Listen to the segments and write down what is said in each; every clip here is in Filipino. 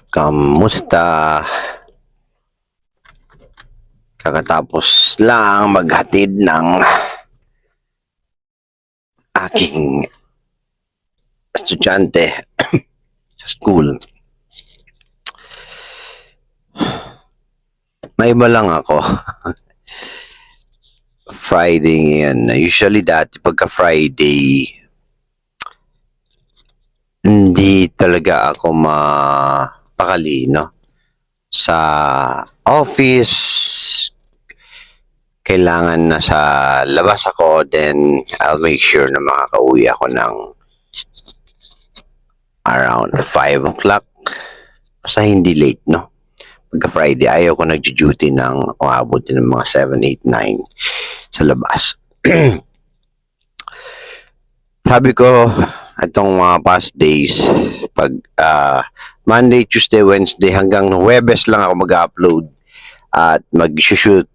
Kamusta? Kakatapos lang maghatid ng aking estudyante sa school. May iba lang ako. Friday yan. Usually dati pagka Friday, hindi talaga ako mapakali, no? Sa office, kailangan na sa labas ako, then I'll make sure na makakauwi ako ng around 5 o'clock. Basta hindi late, no? Pagka Friday, ayaw ko nag-duty ng umabot ng mga 7, 8, 9 sa labas. Sabi ko, itong mga past days, pag Monday, Tuesday, Wednesday, hanggang Huwebes lang ako mag-upload at mag-shoot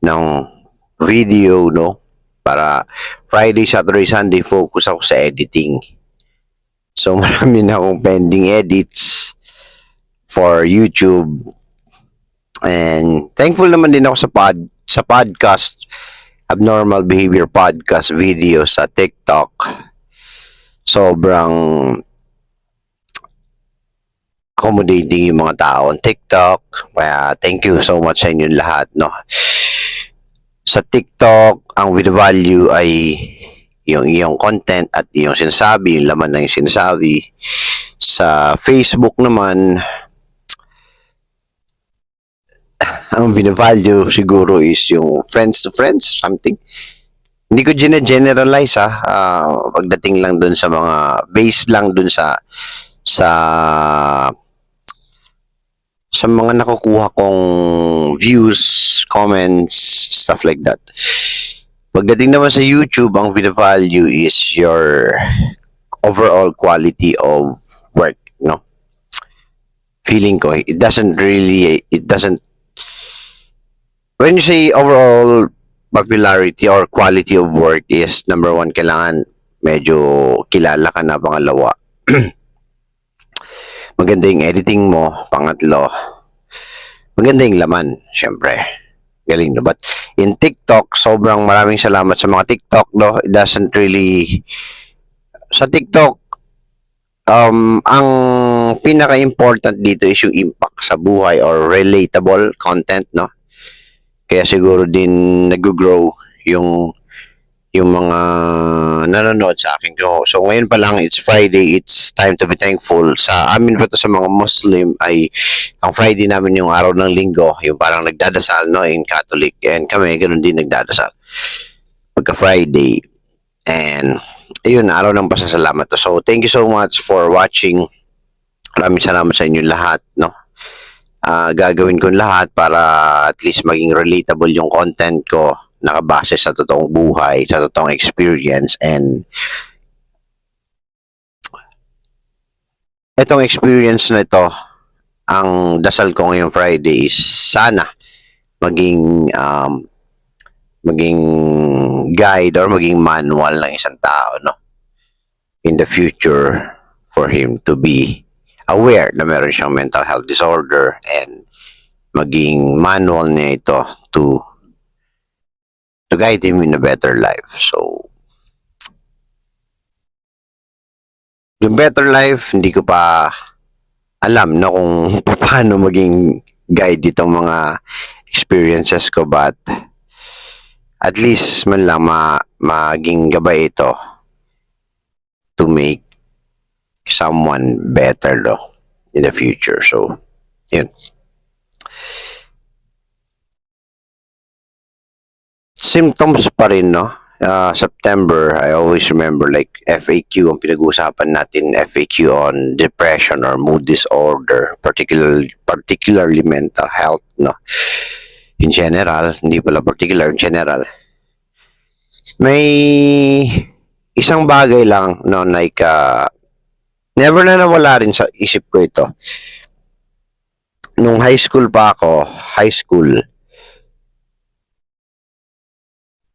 ng video, no? Para Friday, Saturday, Sunday, focus ako sa editing. So, marami na akong pending edits for YouTube. And thankful naman din ako sa podcast, Abnormal Behavior Podcast video sa TikTok. Sobrang accommodating yung mga tao on TikTok. Kaya thank you so much sa inyong lahat, no? Sa TikTok, ang with value ay yung iyong content at iyong sinasabi, yung laman ng yung sinasabi. Sa Facebook naman, ang binavalue siguro is yung friends to friends, something. Hindi ko generalize pagdating lang dun sa mga, base lang dun sa mga nakukuha kong views, comments, stuff like that. Pagdating naman sa YouTube, ang binavalue is your overall quality of work, no? Feeling ko, it doesn't, when you say overall popularity or quality of work is number one, kailangan medyo kilala ka na. Pangalawa, maganda yung editing mo. Pangatlo, maganda yung laman. Syempre, galing, no? But in TikTok, sobrang maraming salamat sa mga TikTok, no? It doesn't really, sa TikTok, ang pinaka-important dito is yung impact sa buhay or relatable content, no? Kaya siguro din nag-grow yung mga nanonood sa akin ko. So ngayon pa lang, it's Friday, it's time to be thankful. Sa amin pa to sa mga Muslim ay ang Friday namin yung araw ng linggo, yung parang nagdadasal, no, in Catholic. And kami ganoon din nagdadasal pagka Friday. And ayun, araw ng pasasalamat to. So thank you so much for watching. Maraming salamat sa inyo lahat, no? Gagawin ko lahat para at least maging relatable yung content ko, nakabase sa totoong buhay, sa totoong experience. And itong experience na ito, ang dasal ko ngayong Friday is sana maging guide or maging manual ng isang tao, no, in the future, for him to be aware na meron siyang mental health disorder and maging manual niya ito to guide him in a better life. So, yung better life, hindi ko pa alam na kung paano maging guide itong mga experiences ko, but at least man lang maging gabay ito to make someone better, no, in the future. So, yun. Symptoms pa rin, no? September, I always remember like FAQ ang pinag-uusapan natin, FAQ on depression or mood disorder, particularly mental health, no? In general, hindi pala particular, in general. May isang bagay lang, no, like never na nawala rin sa isip ko ito. Nung high school pa ako,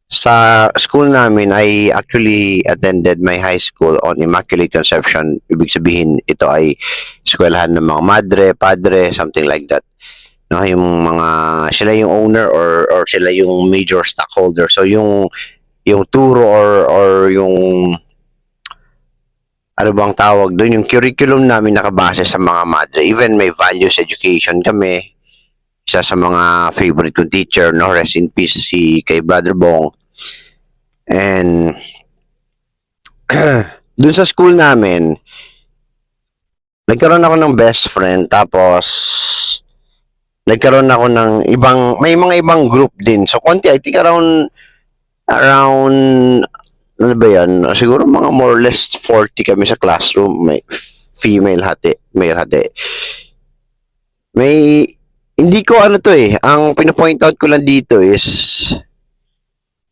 Sa school namin, I actually attended my high school on Immaculate Conception. Ibig sabihin, ito ay eskwelahan ng mga madre, padre, something like that. No, yung mga sila yung owner or sila yung major stockholder. So yung turo or yung ano bang tawag doon, yung curriculum namin nakabase sa mga madre. Even may values education kami. Isa sa mga favorite kong teacher, no, rest in peace si kay Brother Bong. And dun sa school namin, nagkaroon ako ng best friend, tapos nagkaroon ako ng may mga ibang group din. So, konti, I think around, ano ba yan? Siguro mga more or less 40 kami sa classroom. May female hati, male hati. Hindi ko ano to eh. Ang pinapoint out ko lang dito is,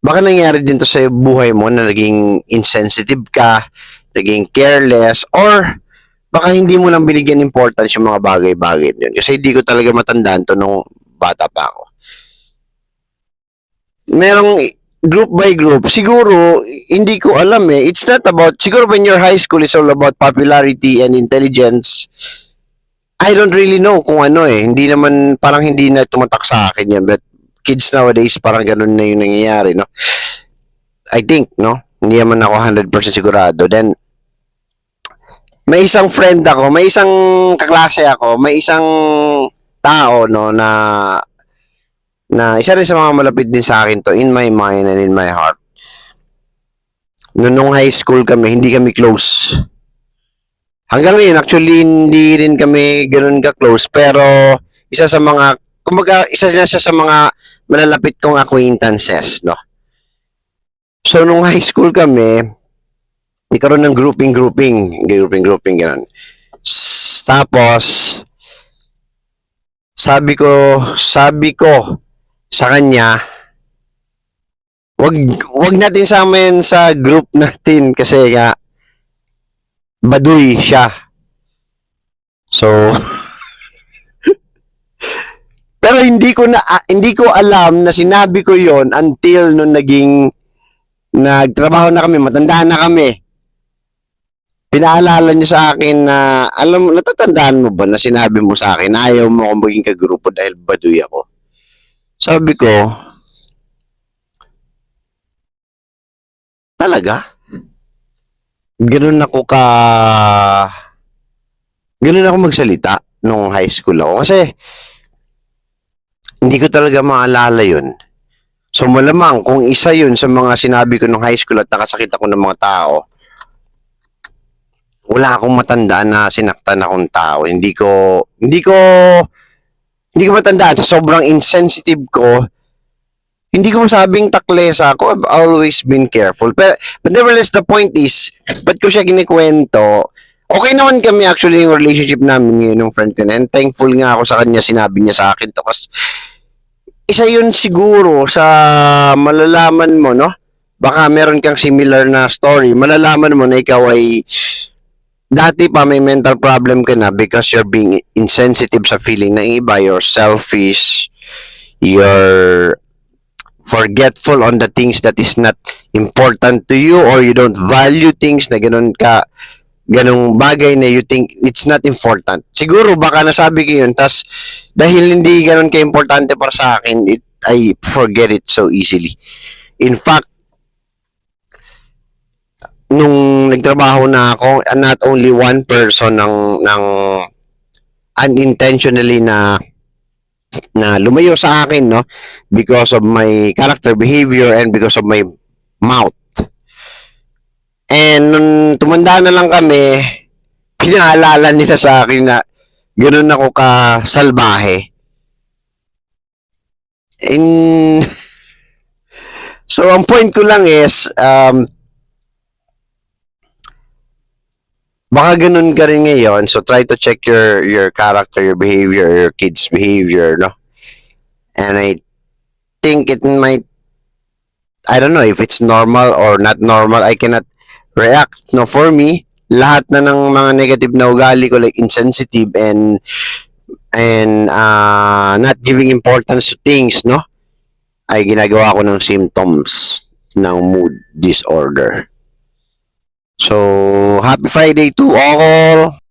baka nangyari din to sa buhay mo na naging insensitive ka, naging careless, or baka hindi mo lang binigyan importance yung mga bagay-bagay yun. Kasi hindi ko talaga matandaan to nung bata pa ako. Merong group by group, siguro, hindi ko alam eh. It's not about, siguro when your high school is all about popularity and intelligence, I don't really know kung ano eh. Hindi naman, parang hindi na tumatak sa akin yan. But kids nowadays, parang ganun na yung nangyayari, no? I think, no? Hindi naman ako 100% sigurado. Then, may isang friend ako, may isang kaklase ako, may isang tao, no, na isa rin sa mga malapit din sa akin to, in my mind and in my heart. Nung high school kami, hindi kami close. Hanggang ngayon, actually, hindi rin kami ganun ka-close, pero isa sa mga, kumbaga, isa na siya sa mga malalapit kong acquaintances, no? So, nung high school kami, nagkaroon ng grouping, gano'n. Tapos, sabi ko sa kanya, wag natin samayin sa group natin kasi nga, baduy siya. So, pero hindi ko alam na sinabi ko yon until nung nagtrabaho na kami, matanda na kami. Pinaalala niya sa akin na, alam mo, natatandaan mo ba na sinabi mo sa akin, ayaw mo akong maging kagrupo dahil baduy ako. Sabi ko, talaga? Ganun ako ganun ako magsalita nung high school ako. Kasi, hindi ko talaga maalala yun. So, malamang kung isa yun sa mga sinabi ko nung high school at nakasakit ako ng mga tao, wala akong matandaan na sinaktan akong tao. Hindi ko matandaan sa sobrang insensitive ko. Hindi ko masabing taklesa ako. I've always been careful. But nevertheless, the point is, ba't ko siya kinikwento? Okay naman kami actually yung relationship namin ngayon ng friend ko na. And thankful nga ako sa kanya, sinabi niya sa akin to. Kasi isa yun siguro sa malalaman mo, no? Baka meron kang similar na story. Malalaman mo na ikaw ay dati pa may mental problem ka na because you're being insensitive sa feeling ng iba, you're selfish, you're forgetful on the things that is not important to you, or you don't value things na ganong bagay na you think it's not important. Siguro baka nasabi ko yun, tas dahil hindi ganon ka-importante para sa akin, I forget it so easily. In fact, nung nagtrabaho na ako, not only one person ng unintentionally na lumayo sa akin, no, because of my character behavior and because of my mouth. And nung tumanda na lang kami, pinaalala nila sa akin na ganun ako kasalbahe. And so ang point ko lang is baka ganun ka rin ngayon, so try to check your character, your behavior, your kids' behavior, no? And I think it might, I don't know if it's normal or not normal, I cannot react, no? For me, lahat na ng mga negative na ugali ko, like insensitive and not giving importance to things, no? Ay ginagawa ko ng symptoms ng mood disorder. So, happy Friday to all!